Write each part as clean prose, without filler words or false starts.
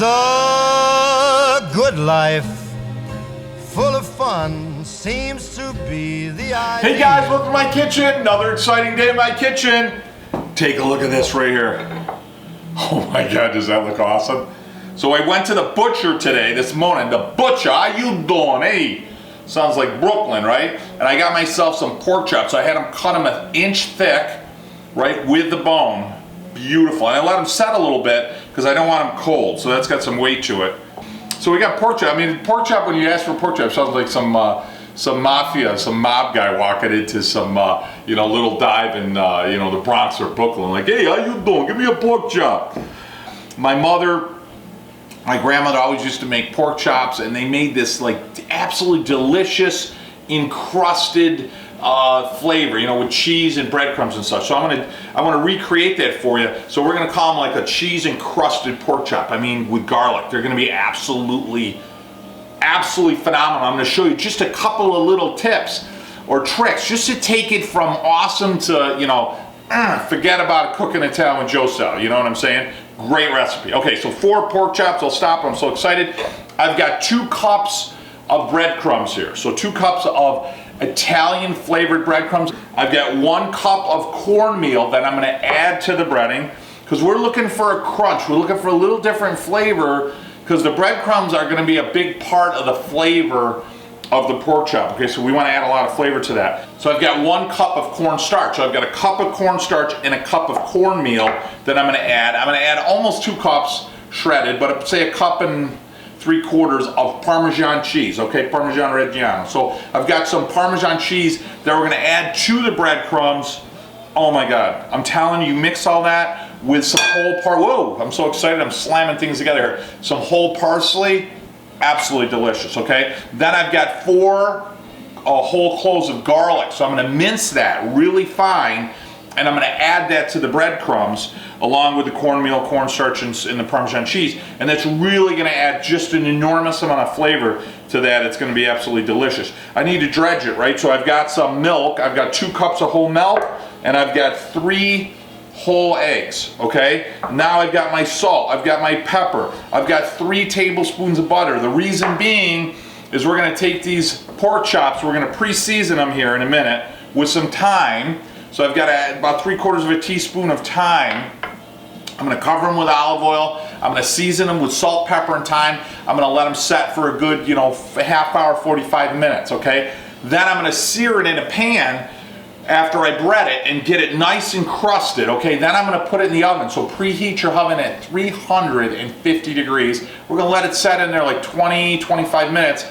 The good life, full of fun, seems to be the idea. Hey guys, welcome to my kitchen. Another exciting day in my kitchen. Take a look at this right here. Oh my God, does that look awesome? So I went to the butcher today, this morning. The butcher, how you doing? Hey, sounds like Brooklyn, right? And I got myself some pork chops. I had them cut them an inch thick, right, with the bone. Beautiful. And I let them set a little bit because I don't want them cold. So that's got some weight to it. So we got pork chop. I mean, pork chop, when you ask for pork chop, sounds like some mafia, some mob guy walking into some, little dive in, the Bronx or Brooklyn. Like, hey, how you doing? Give me a pork chop. My grandmother always used to make pork chops, and they made this like absolutely delicious encrusted flavor, with cheese and breadcrumbs and such. So I want to recreate that for you. So we're going to call them like a cheese encrusted pork chop. I mean, with garlic. They're going to be absolutely phenomenal. I'm going to show you just a couple of little tips or tricks just to take it from awesome to, forget about cooking Italian with Joe style. You know what I'm saying? Great recipe. Okay, so 4 pork chops. I'll stop. I'm so excited. I've got 2 cups of breadcrumbs here. So 2 cups of Italian flavored breadcrumbs. I've got 1 cup of cornmeal that I'm going to add to the breading because we're looking for a crunch. We're looking for a little different flavor because the breadcrumbs are going to be a big part of the flavor of the pork chop. Okay, so we want to add a lot of flavor to that. So I've got 1 cup of cornstarch. So I've got a cup of cornstarch and a cup of cornmeal that I'm going to add. I'm going to add almost 2 cups shredded, but say a cup and 3/4 of Parmesan cheese, okay, Parmesan Reggiano. So I've got some Parmesan cheese that we're going to add to the breadcrumbs. Oh my God, I'm telling you, mix all that with some whole whoa, I'm so excited, I'm slamming things together here. Some whole parsley, absolutely delicious, okay? Then I've got 4 whole cloves of garlic, so I'm going to mince that really fine, and I'm going to add that to the breadcrumbs along with the cornmeal, cornstarch, and the Parmesan cheese. And that's really going to add just an enormous amount of flavor to that. It's going to be absolutely delicious. I need to dredge it, right? So I've got some milk. I've got 2 cups of whole milk, and I've got 3 whole eggs, okay? Now I've got my salt. I've got my pepper. I've got 3 tablespoons of butter. The reason being is we're going to take these pork chops, we're going to pre-season them here in a minute with some thyme. So I've got about 3/4 of a teaspoon of thyme. I'm going to cover them with olive oil. I'm going to season them with salt, pepper, and thyme. I'm going to let them set for a good, half hour, 45 minutes, okay? Then I'm going to sear it in a pan after I bread it and get it nice and crusted, okay? Then I'm going to put it in the oven. So preheat your oven at 350 degrees. We're going to let it set in there like 20, 25 minutes.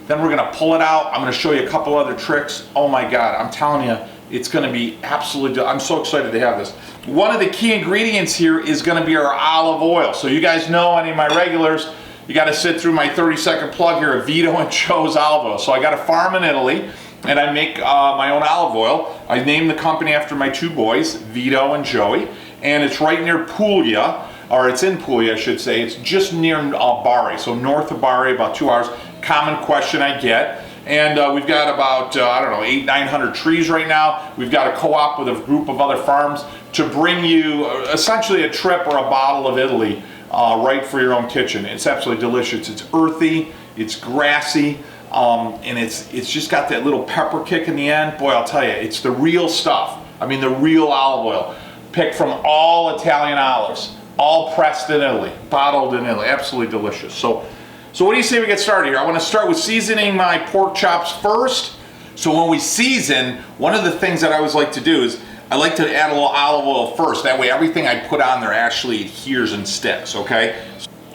Then we're going to pull it out. I'm going to show you a couple other tricks. Oh my God, I'm telling you, it's going to be absolutely, I'm so excited to have this. One of the key ingredients here is going to be our olive oil. So you guys know, any of my regulars, you got to sit through my 30-second plug here of Vito and Joe's olive oil. So I got a farm in Italy, and I make my own olive oil. I named the company after my 2 boys, Vito and Joey, and it's right near Puglia, or it's in Puglia, I should say. It's just near Bari, so north of Bari, about 2 hours. Common question I get. And we've got about, 800-900 trees right now. We've got a co-op with a group of other farms to bring you essentially a trip or a bottle of Italy right for your own kitchen. It's absolutely delicious. It's earthy, it's grassy, and it's just got that little pepper kick in the end. Boy, I'll tell you, it's the real stuff. I mean, the real olive oil, picked from all Italian olives, all pressed in Italy, bottled in Italy. Absolutely delicious. So what do you say we get started here? I want to start with seasoning my pork chops first. So when we season, one of the things that I always like to do is I like to add a little olive oil first. That way everything I put on there actually adheres and sticks, okay?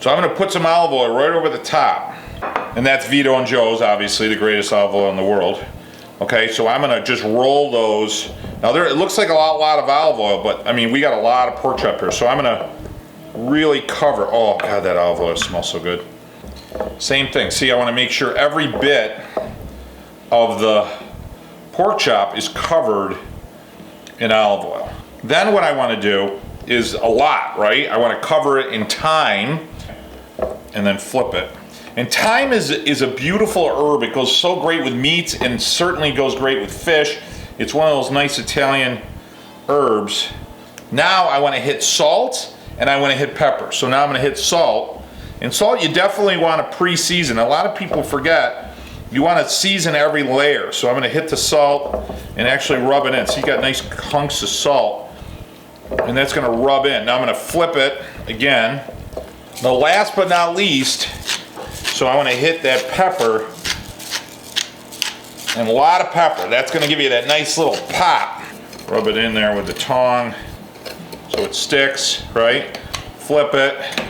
So I'm going to put some olive oil right over the top. And that's Vito and Joe's, obviously, the greatest olive oil in the world. Okay, so I'm going to just roll those. Now it looks like a lot of olive oil, but I mean, we got a lot of pork chop here. So I'm going to really cover. Oh God, that olive oil smells so good. Same thing. See, I want to make sure every bit of the pork chop is covered in olive oil. Then what I want to do is a lot, right? I want to cover it in thyme and then flip it. And thyme is a beautiful herb. It goes so great with meats and certainly goes great with fish. It's one of those nice Italian herbs. Now I want to hit salt and I want to hit pepper. So now I'm going to hit salt. And salt you definitely want to pre-season. A lot of people forget you want to season every layer. So I'm going to hit the salt and actually rub it in. So you got nice hunks of salt, and that's going to rub in. Now I'm going to flip it again. Now last but not least, so I want to hit that pepper, and a lot of pepper. That's going to give you that nice little pop. Rub it in there with the tongue so it sticks, right? Flip it.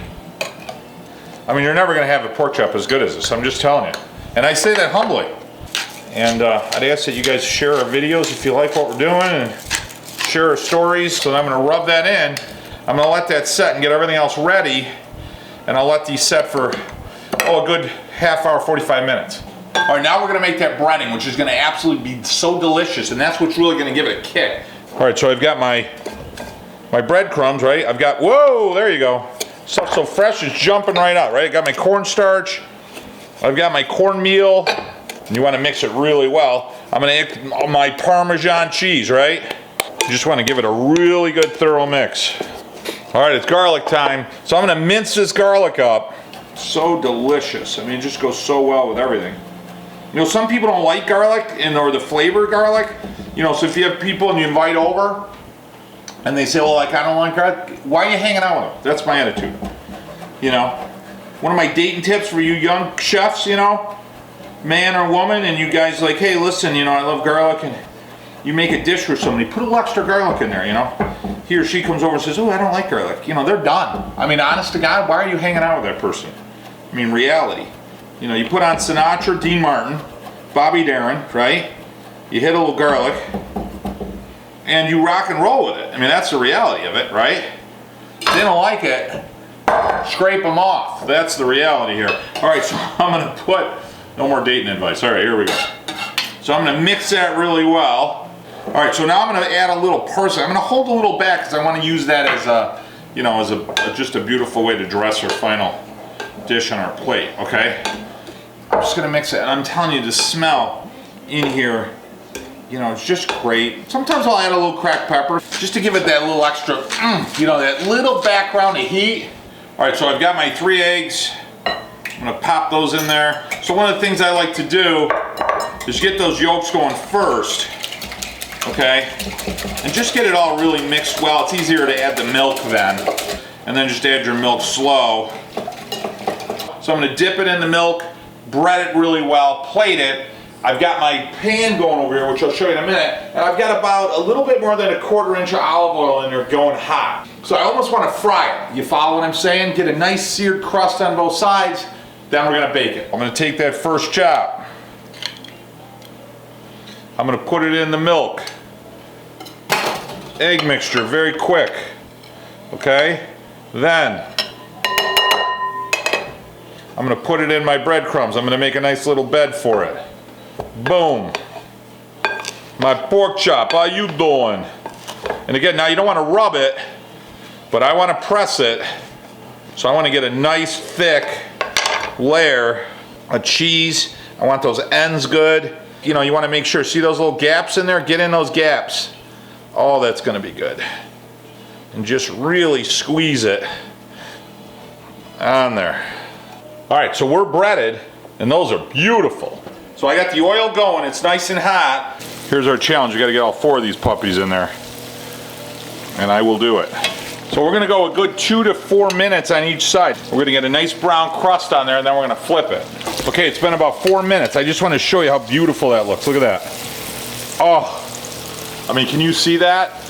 I mean, you're never going to have a pork chop as good as this, I'm just telling you. And I say that humbly. And I'd ask that you guys share our videos if you like what we're doing, and share our stories. So I'm going to rub that in. I'm going to let that set and get everything else ready. And I'll let these set for, a good half hour, 45 minutes. All right, now we're going to make that breading, which is going to absolutely be so delicious. And that's what's really going to give it a kick. All right, so I've got my breadcrumbs, right? I've got, whoa, there you go. Stuff so fresh, it's jumping right out, right? I got my cornstarch. I've got my cornmeal. And you want to mix it really well. I'm going to add my Parmesan cheese, right? You just want to give it a really good thorough mix. All right, it's garlic time. So I'm going to mince this garlic up. So delicious. I mean, it just goes so well with everything. You know, some people don't like garlic or the flavor of garlic. You know, so if you have people and you invite over and they say, well, like, I don't like garlic, why are you hanging out with them? That's my attitude. You know, one of my dating tips for you young chefs, you know, man or woman, and you guys like, hey, listen, you know, I love garlic, and you make a dish for somebody, put a little extra garlic in there, you know. He or she comes over and says, oh, I don't like garlic. You know, they're done. I mean, honest to God, why are you hanging out with that person? I mean, reality. You know, you put on Sinatra, Dean Martin, Bobby Darin, right? You hit a little garlic, and you rock and roll with it. I mean, that's the reality of it, right? If they don't like it, scrape them off. That's the reality here. All right, so I'm gonna put, no more dating advice. All right, here we go. So I'm gonna mix that really well. All right, so now I'm gonna add a little parsley. I'm gonna hold a little back because I want to use that as a, you know, as just a beautiful way to dress our final dish on our plate. Okay. I'm just gonna mix it, and I'm telling you, the smell in here, you know, it's just great. Sometimes I'll add a little cracked pepper just to give it that little extra, you know, that little background of heat. All right, so I've got my 3 eggs. I'm gonna pop those in there. So one of the things I like to do is get those yolks going first, okay? And just get it all really mixed well. It's easier to add the milk then, and then just add your milk slow. So I'm gonna dip it in the milk, bread it really well, plate it. I've got my pan going over here, which I'll show you in a minute, and I've got about a little bit more than a 1/4 inch of olive oil in there going hot. So I almost want to fry it. You follow what I'm saying? Get a nice seared crust on both sides, then we're gonna bake it. I'm gonna take that first chop. I'm gonna put it in the milk. Egg mixture, very quick. Okay? Then I'm gonna put it in my breadcrumbs. I'm gonna make a nice little bed for it. Boom. My pork chop, how you doing? And again, now you don't want to rub it, but I want to press it. So I want to get a nice thick layer of cheese. I want those ends good. You know, you want to make sure, see those little gaps in there? Get in those gaps. Oh, that's going to be good. And just really squeeze it on there. All right, so we're breaded, and those are beautiful. So I got the oil going, it's nice and hot. Here's our challenge, we gotta get all 4 of these puppies in there. And I will do it. So we're gonna go a good 2 to 4 minutes on each side. We're gonna get a nice brown crust on there, and then we're gonna flip it. Okay, it's been about 4 minutes. I just wanna show you how beautiful that looks. Look at that. Oh, I mean, can you see that?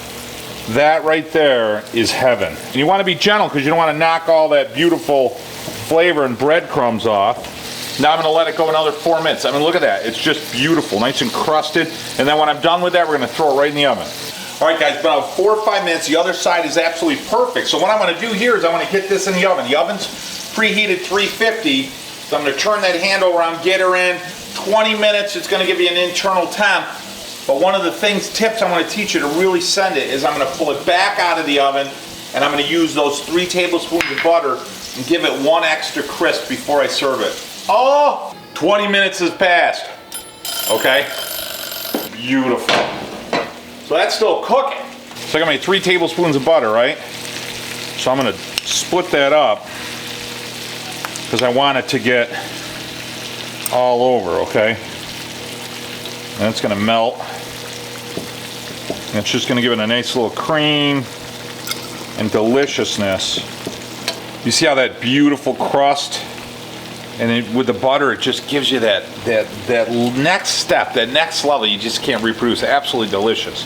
That right there is heaven. And you wanna be gentle because you don't wanna knock all that beautiful flavor and breadcrumbs off. Now I'm gonna let it go another 4 minutes. I mean, look at that. It's just beautiful, nice and crusted. And then when I'm done with that, we're gonna throw it right in the oven. All right, guys, about 4 or 5 minutes. The other side is absolutely perfect. So what I'm gonna do here is I wanna get this in the oven. The oven's preheated 350. So I'm gonna turn that handle around, get her in. 20 minutes, it's gonna give you an internal temp. But one of the tips I'm gonna teach you to really send it is I'm gonna pull it back out of the oven, and I'm gonna use those 3 tablespoons of butter and give it 1 extra crisp before I serve it. Oh, 20 minutes has passed. Okay, beautiful. So that's still cooking. So I got my 3 tablespoons of butter, right? So I'm gonna split that up. because I want it to get all over, okay? And it's gonna melt. And it's just gonna give it a nice little cream and deliciousness. You see how that beautiful crust, and with the butter, it just gives you that next step, that next level you just can't reproduce. Absolutely delicious.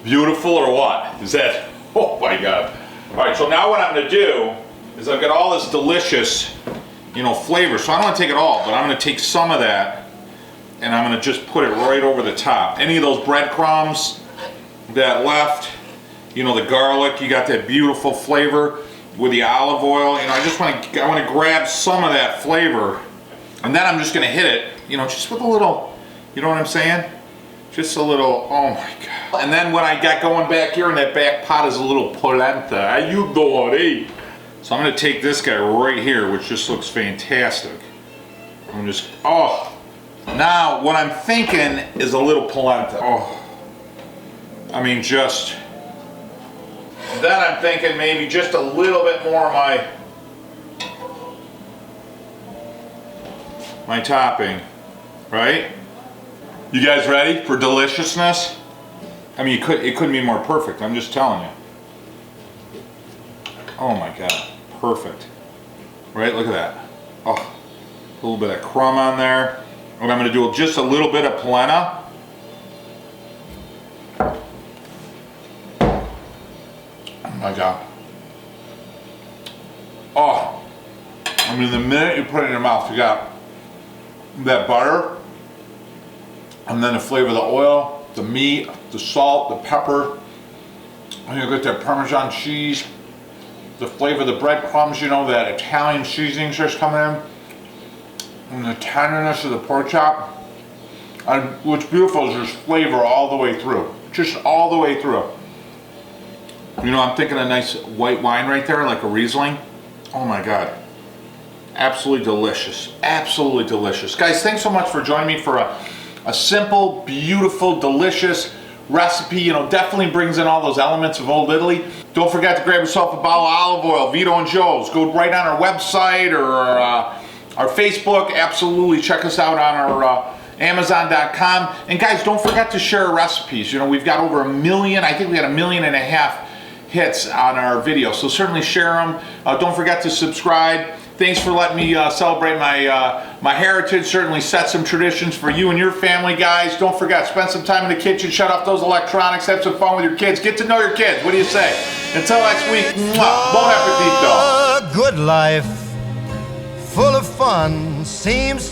Beautiful or what? Is that, oh my God. All right, so now what I'm gonna do is I've got all this delicious, you know, flavor. So I don't wanna take it all, but I'm gonna take some of that and I'm gonna just put it right over the top. Any of those breadcrumbs that left, you know, the garlic, you got that beautiful flavor with the olive oil. You know, I wanna grab some of that flavor, and then I'm just gonna hit it, you know, just with a little, you know what I'm saying? Just a little, oh my God. And then what I got going back here in that back pot is a little polenta. How you doing, eh? So I'm gonna take this guy right here, which just looks fantastic. I'm just, oh. Now, what I'm thinking is a little polenta. Oh. I mean, just, then I'm thinking maybe just a little bit more of my topping, right? You guys ready for deliciousness? I mean, it couldn't be more perfect, I'm just telling you. Oh my God, perfect. Right, look at that. Oh, a little bit of crumb on there. And I'm gonna do just a little bit of polenta. Oh my God. Oh, I mean, the minute you put it in your mouth, you got that butter, and then the flavor of the oil, the meat, the salt, the pepper, and you get that Parmesan cheese, the flavor of the breadcrumbs, you know, that Italian seasoning starts coming in, and the tenderness of the pork chop. And what's beautiful is there's flavor all the way through, just all the way through. You know, I'm thinking a nice white wine right there, like a Riesling. Oh my God. Absolutely delicious. Absolutely delicious. Guys, thanks so much for joining me for a simple, beautiful, delicious recipe. You know, definitely brings in all those elements of Old Italy. Don't forget to grab yourself a bottle of olive oil, Vito and Joe's. Go right on our website or our Facebook. Absolutely check us out on our Amazon.com. And guys, don't forget to share our recipes. You know, we've got over 1 million, I think we had 1.5 million hits on our videos. So certainly share them. Don't forget to subscribe. Thanks for letting me celebrate my heritage. Certainly set some traditions for you and your family, guys. Don't forget, spend some time in the kitchen, shut off those electronics, have some fun with your kids. Get to know your kids. What do you say? Until next week, mwah, bon appetito. A good life, full of fun, seems